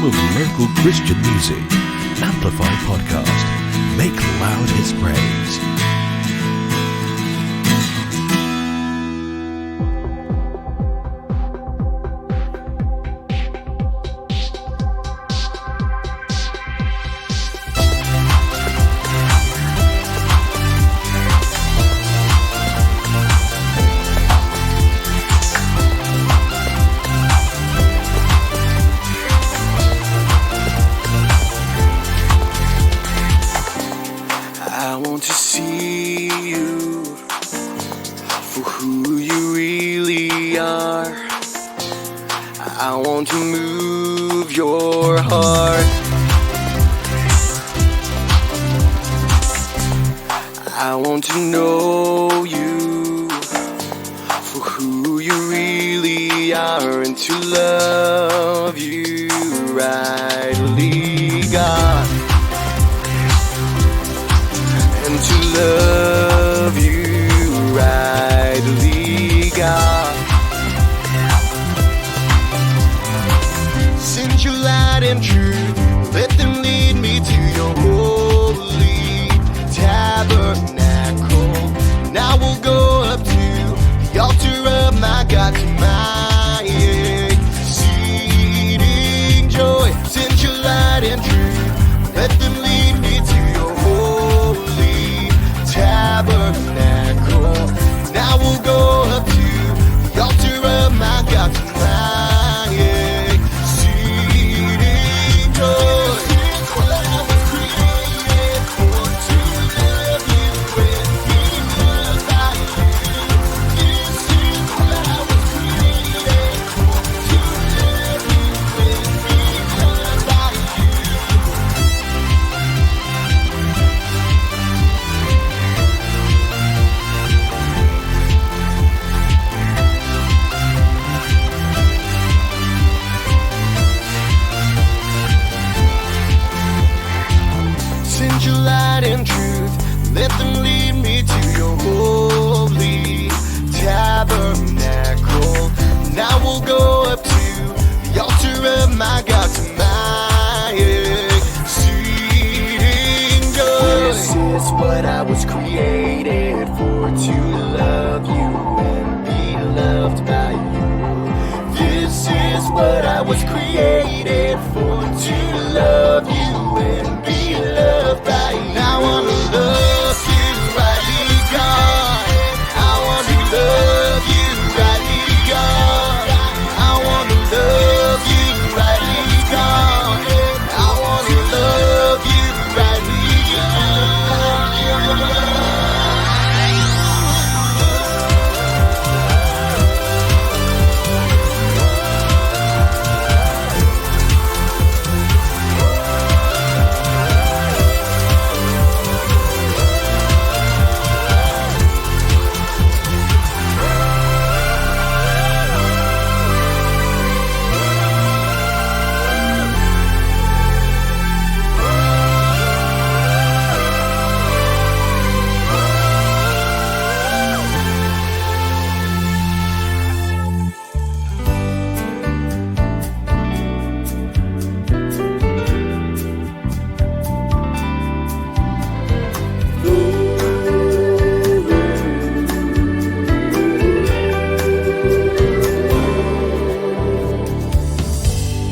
home of local Christian music. Amplify Podcast. Make loud His praise. I want to see you for who you really are. I want to move your heart. I want to know you for who you really are and to love you rightly, God. And to love you rightly, God. Send your light and truth, let them lead me to your holy tabernacle. And I will go up to the altar of my God, to my exceeding joy. Send your light and truth, let them lead me to your holy tabernacle. And I will go up to the altar of my God, to my exceeding joy. What I was created for, to love you and be loved by you. This is what I was created for, to love you and be loved by you. Send your light and truth, let them lead me to your holy tabernacle. And I will go up to the altar of my God, to my exceeding joy. This is what I was created for, to love you and be loved by you. This is what I was created for, to love you and be loved by you. I want to love you rightly, God. I want to love you rightly, God. I want to love you rightly, God. I want to love you rightly,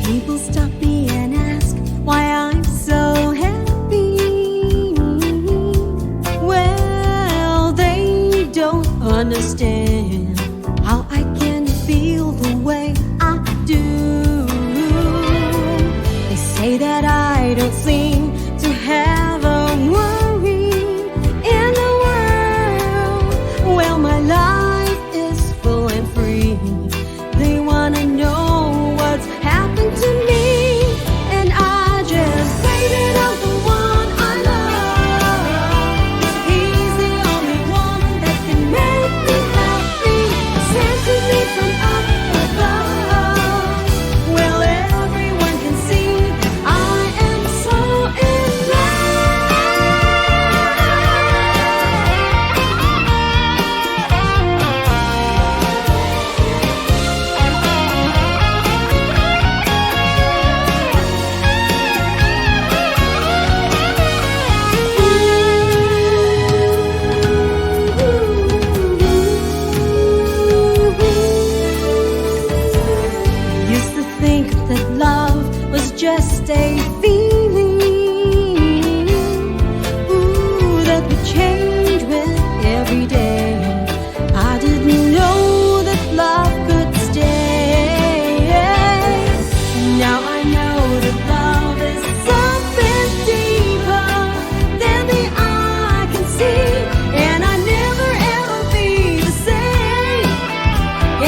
People stop me and ask why I'm so happy. Well, they don't understand how I can feel the way I do. They say that I don't seem to have a worry in the world. Well, my life is full and free. They wanna know what's happened to me, and I just blame it on the one I love. He's the only one that can make me happy, sent to me from up above. Well, everyone can see I am so say feeling, ooh, that would change with every day. I didn't know that love could stay. Now I know that love is something deeper than the eye can see, and I never ever be the same.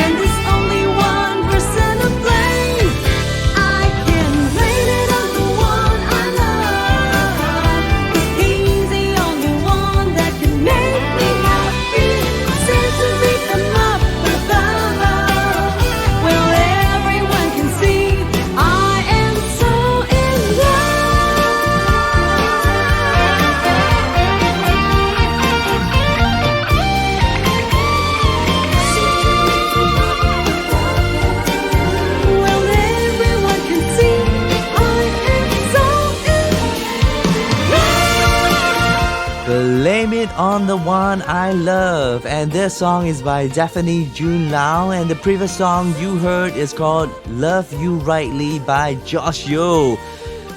And there's only one person to blame. I can blame it on the one I love, 'cause he's the only one that can make me happy. Said to read them up above. Well, everyone can see I am so in Well, everyone can see I am so in Blame It on the One I Love. And this song is by Daphne June Lau. And the previous song you heard is called Love You Rightly by Josh Yeoh.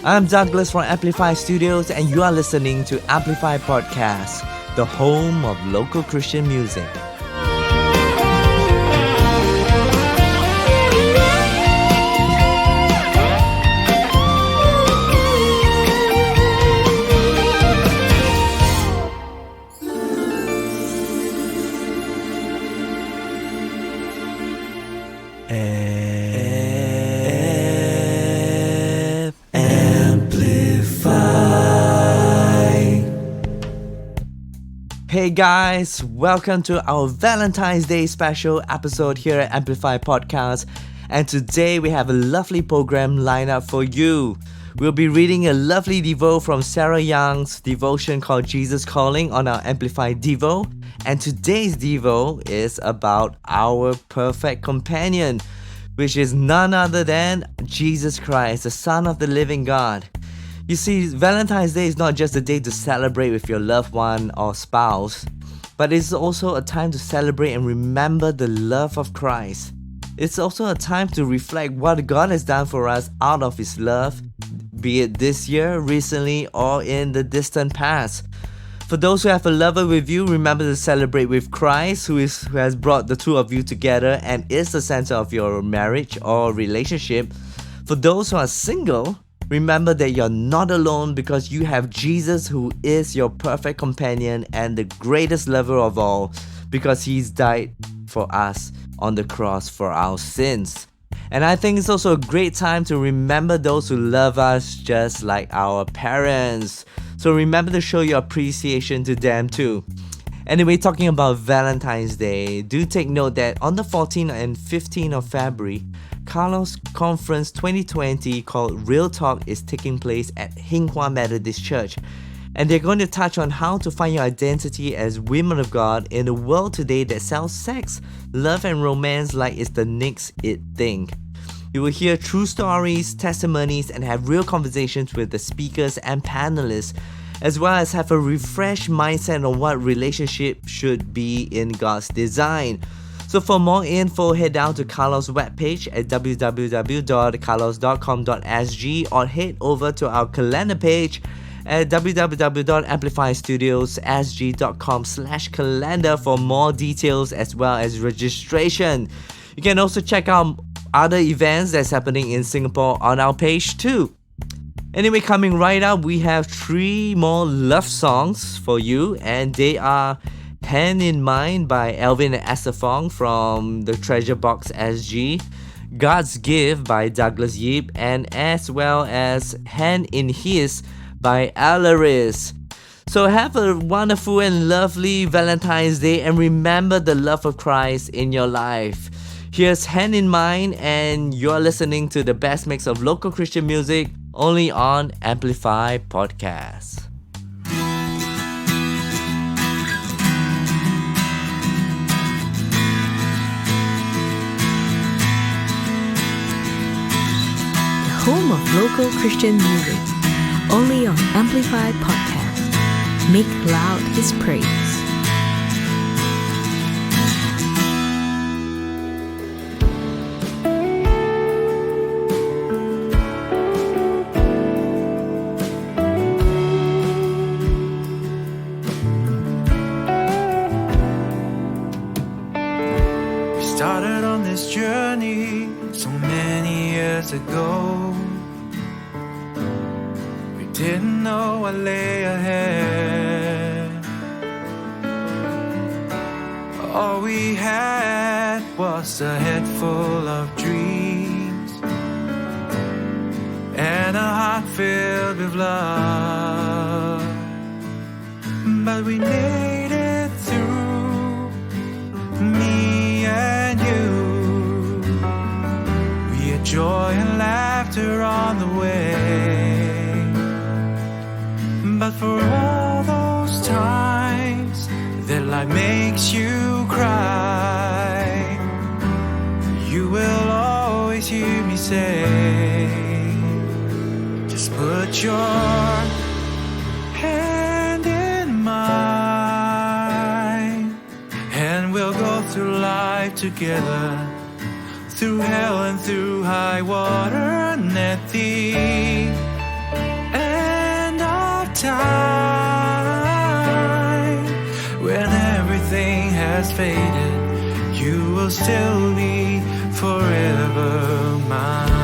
I'm Douglas from Amplify Studios, and you are listening to Amplify Podcast, the home of local Christian music. Hey guys, welcome to our Valentine's Day special episode here at Amplify Podcast. And today we have a lovely program lined up for you. We'll be reading a lovely Devo from Sarah Young's devotion called Jesus Calling on our Amplify Devo. And today's Devo is about our perfect companion, which is none other than Jesus Christ, the Son of the living God. You see, Valentine's Day is not just a day to celebrate with your loved one or spouse, but it's also a time to celebrate and remember the love of Christ. It's also a time to reflect what God has done for us out of His love, be it this year, recently, or in the distant past. For those who have a lover with you, remember to celebrate with Christ, who has brought the two of you together and is the center of your marriage or relationship. For those who are single, remember that you're not alone because you have Jesus, who is your perfect companion and the greatest lover of all, because He's died for us on the cross for our sins. And I think it's also a great time to remember those who love us just like our parents. So remember to show your appreciation to them too. Anyway, talking about Valentine's Day, do take note that on the 14th and 15th of February, Carlos Conference 2020 called Real Talk is taking place at Hinghwa Methodist Church. And they're going to touch on how to find your identity as women of God in a world today that sells sex, love and romance like it's the next it thing. You will hear true stories, testimonies, and have real conversations with the speakers and panelists, as well as have a refreshed mindset on what relationship should be in God's design. So for more info, head down to Carlos' webpage at www.carlos.com.sg or head over to our calendar page at www.amplifystudiosSG.com/calendar for more details as well as registration. You can also check out other events that's happening in Singapore on our page too. Anyway, coming right up, we have 3 more love songs for you, and they are Hand in Mind by Elvin and Esther Foong from the Treasure Box SG, God's Gift by Douglas Yeap, and as well as Hand in His by Alarice. So have a wonderful and lovely Valentine's Day, and remember the love of Christ in your life. Here's Hand in Mind, and you're listening to the best mix of local Christian music only on Amplify Podcast. Home of local Christian music, only on Amplify Podcast. Make loud His praise. years ago. We didn't know what lay ahead. All we had was a head full of dreams and a heart filled with love. But we made it through, me and you. We had joy and laughter on the way. But for all those times that life makes you cry, you will always hear me say, just put your hand in mine, and we'll go through life together, through hell and through high water, and at the end of time, when everything has faded, you will still be forever mine.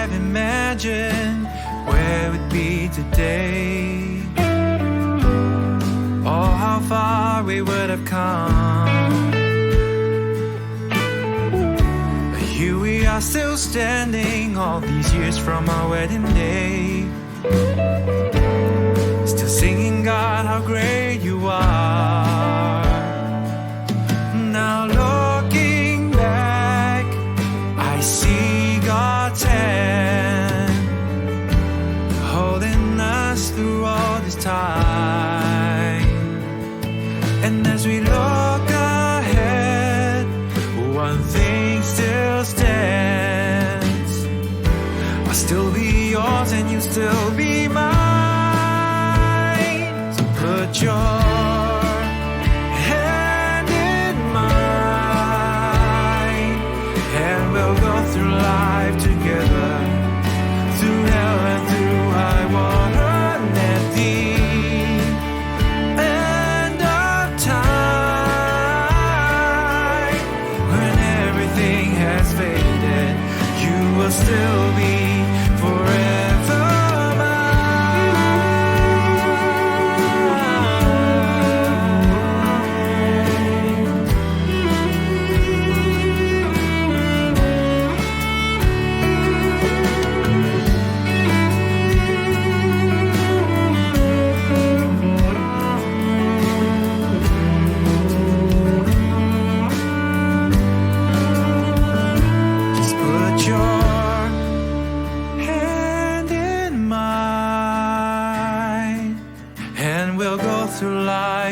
Imagine where we'd be today, or how far we would have come. But here we are still standing all these years from our wedding day, still singing, God, how great you are. Now looking back, I see God's hand holding us through all this time. And as we look ahead, one thing still stands, I'll still be yours and you'll still be mine. So put your hand in mine, and we'll go through life together, through hell and through high water, and at the end of time, when everything has faded, you will still be forever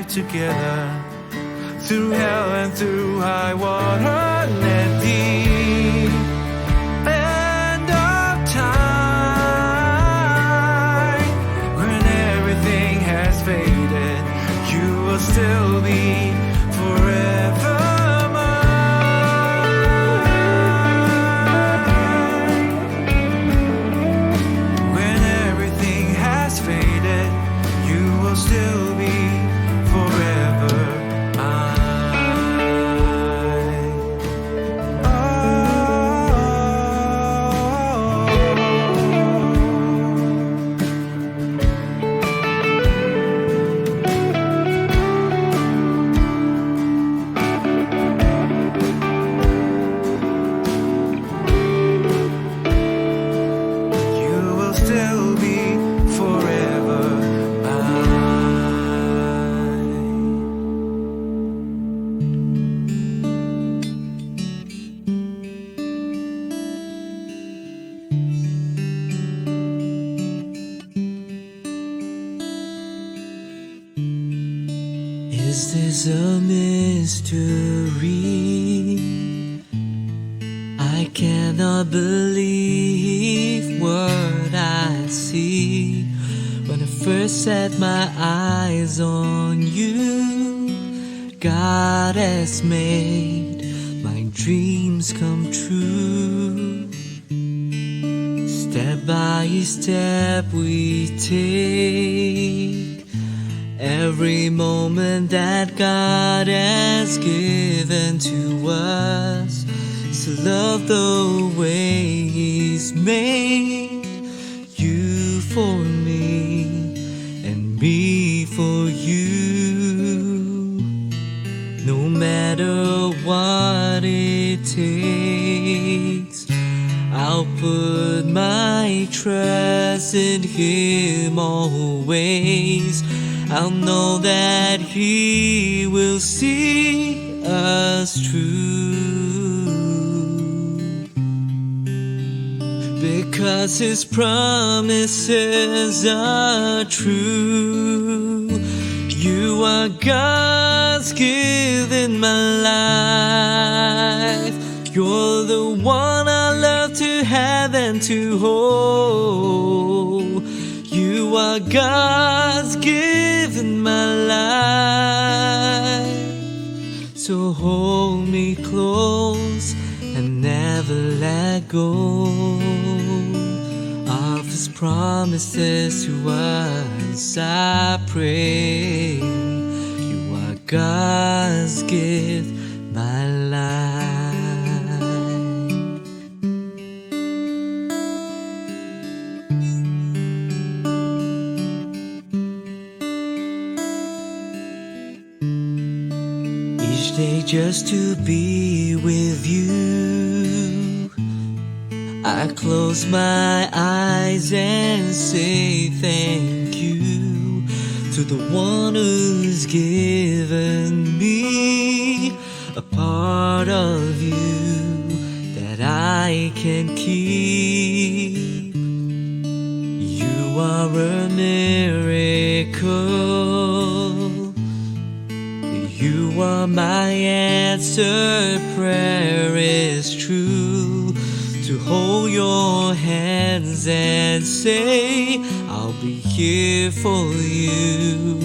together, through hell and through high water, and at the end of time, when everything has faded, you will still be forever mine. When everything has faded, you will still be forever mine. Oh, you will still be forever Is this a mystery? I cannot believe what I see when I first set my eyes on you. God has made my dreams come true. Step by by step we take, every moment that God has given to us, to love the way He's made you for me and me for you. No matter what it takes, I'll put my trust in Him always. I'll know that He will see us through, because His promises are true. You are God's gift in my life. You're the one I love to have and to hold. You are God's gift in my life. So hold me close and never let go of His promises to us. I pray. You are God's gift, my life. Each day just to be with you, I close my eyes and say thank you to the one who's given me a part of you that I can keep. You are a miracle. You are my answer. Prayer is true. To hold your hands and say, I'll be here for you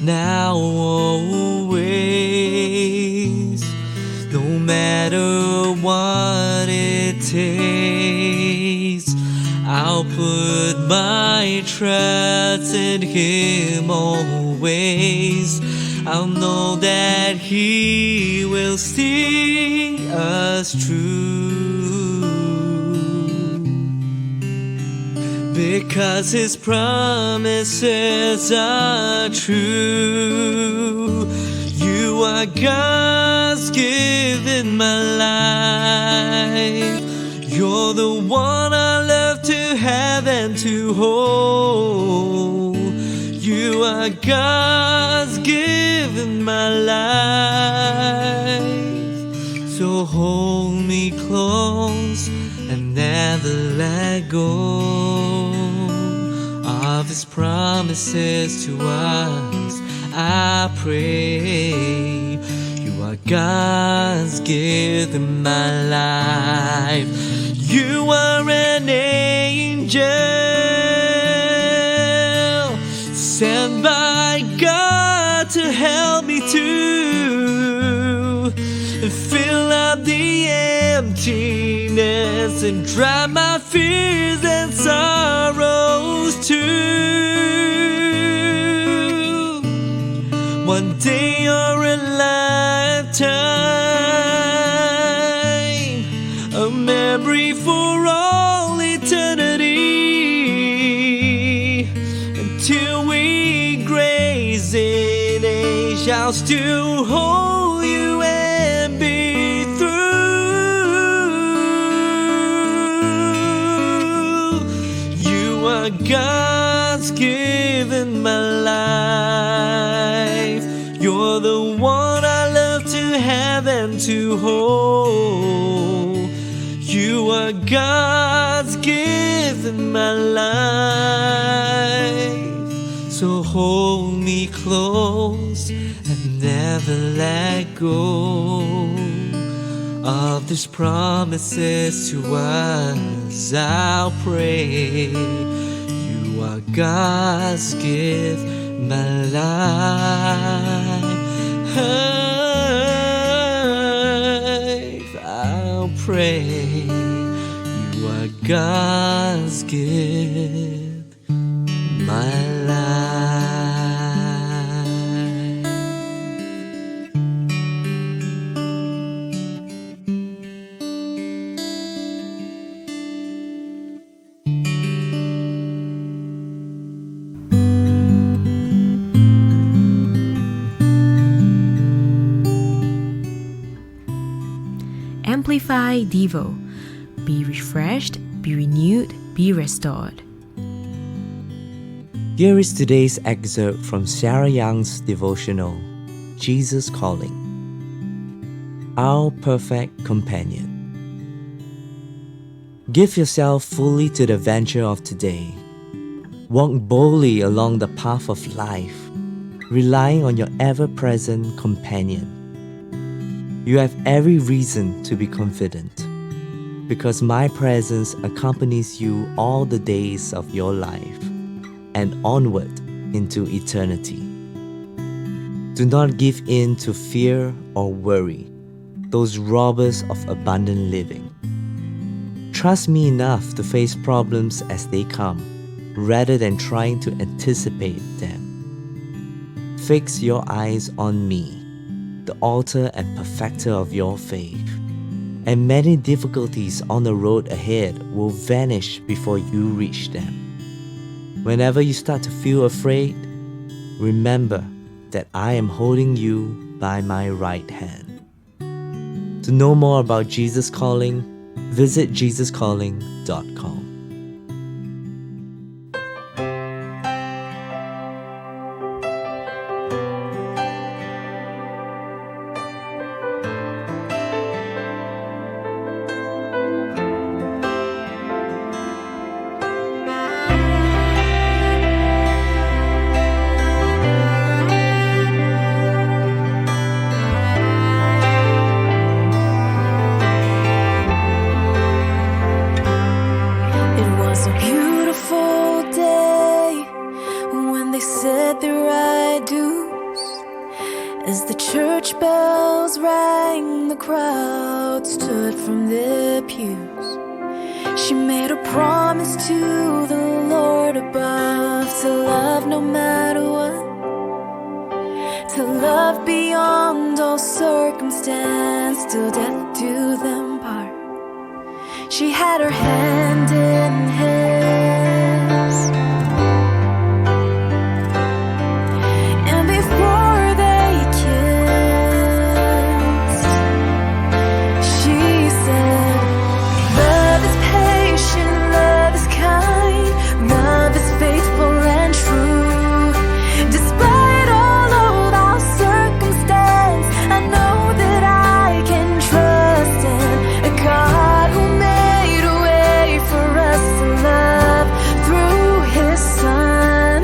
now, always. No matter what it takes, I'll put my trust in Him always. I'll know that He will see us through, because His promises are true. You are God's gift in my life. You're the one I love to have and to hold. You are God's gift in my life. So hold me close and never let go of His promises to us. I pray. You are God's gift in my life. You are an angel sent by God to help me to fill up the emptiness and dry my fears and sorrows too. One day or a lifetime, a memory for all eternity, until we grace in age. I'll still hold you and be through. You are God's gift in my life. You're the one I love to have and to hold. You are God's gift in my life. So hold me close and never let go of these promises to us. I'll pray. You are God's gift, my life. I'll pray. You are God's gift, my life. Amplify Devo. Be refreshed, be renewed, be restored. Here is today's excerpt from Sarah Young's devotional, Jesus Calling. Our perfect companion. Give yourself fully to the venture of today. Walk boldly along the path of life, relying on your ever-present companion. You have every reason to be confident, because my presence accompanies you all the days of your life and onward into eternity. Do not give in to fear or worry, those robbers of abundant living. Trust me enough to face problems as they come, rather than trying to anticipate them. Fix your eyes on me, the author and perfecter of your faith, and many difficulties on the road ahead will vanish before you reach them. Whenever you start to feel afraid, remember that I am holding you by my right hand. To know more about Jesus Calling, visit jesuscalling.com. As the church bells rang, the crowd stood from their pews. She made a promise to the Lord above to love no matter what, to love beyond all circumstance, till death do them part. She had her hand in his, and before they kissed, she said, love is patient, love is kind, love is faithful and true. Despite all of our circumstance, I know that I can trust in a God who made a way for us to love through His Son.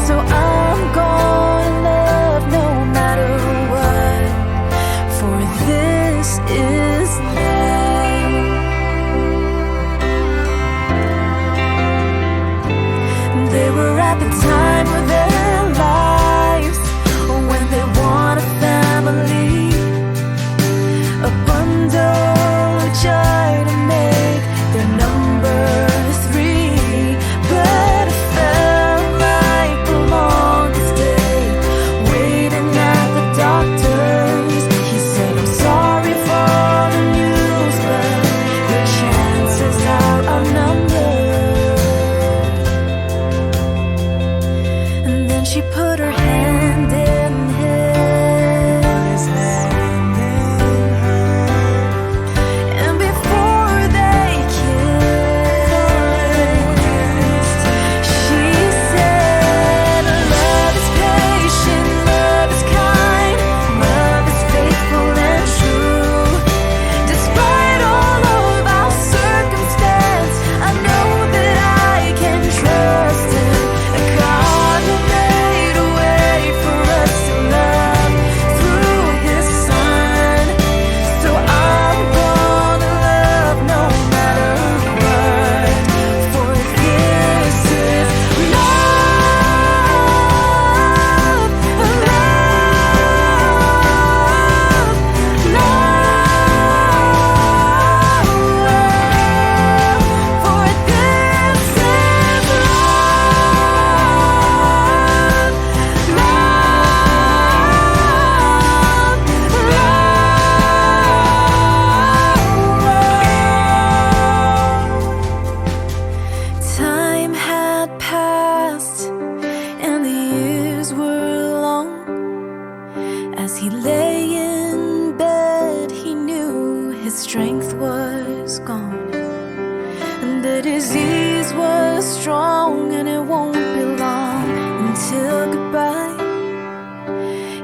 So I'm gonna love no matter what, for this is love. They were at the time of their lives when they want a family, a bundle of joy to make their number 3. But it felt like the longest day waiting at the doctor's. He said, I'm sorry for the news, but your chances are outnumbered. And then she put her hand in his, and before they kissed, she said, love is patient, love is kind, love is faithful and true. Despite all of our circumstance, I know that I can trust in a God who made a way for us he lay in bed, he knew his strength was gone, and the disease was strong, and it won't be long until goodbye.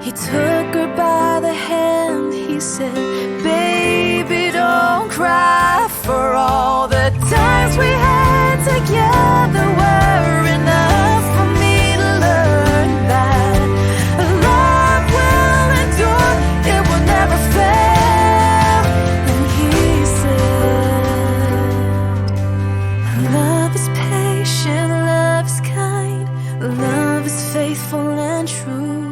He took her by the hand, he said, baby, don't cry, for all the times we had together were enough for me to learn that love will endure, it will never fail. And he said, love is patient, love is kind, love is faithful and true.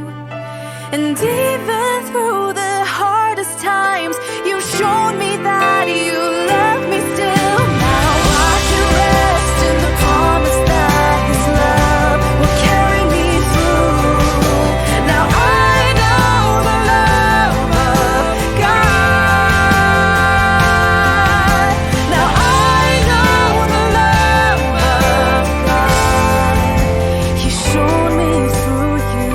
And even through the hardest times, you've shown me that you love me still. Now I can rest in the promise that His love will carry me through. Now I know the love of God. Now I know the love of God. He's shown me through you.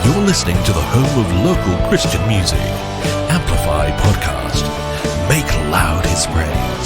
You're listening to the home of local Christian music, Amplify Podcast. Make loud His praise.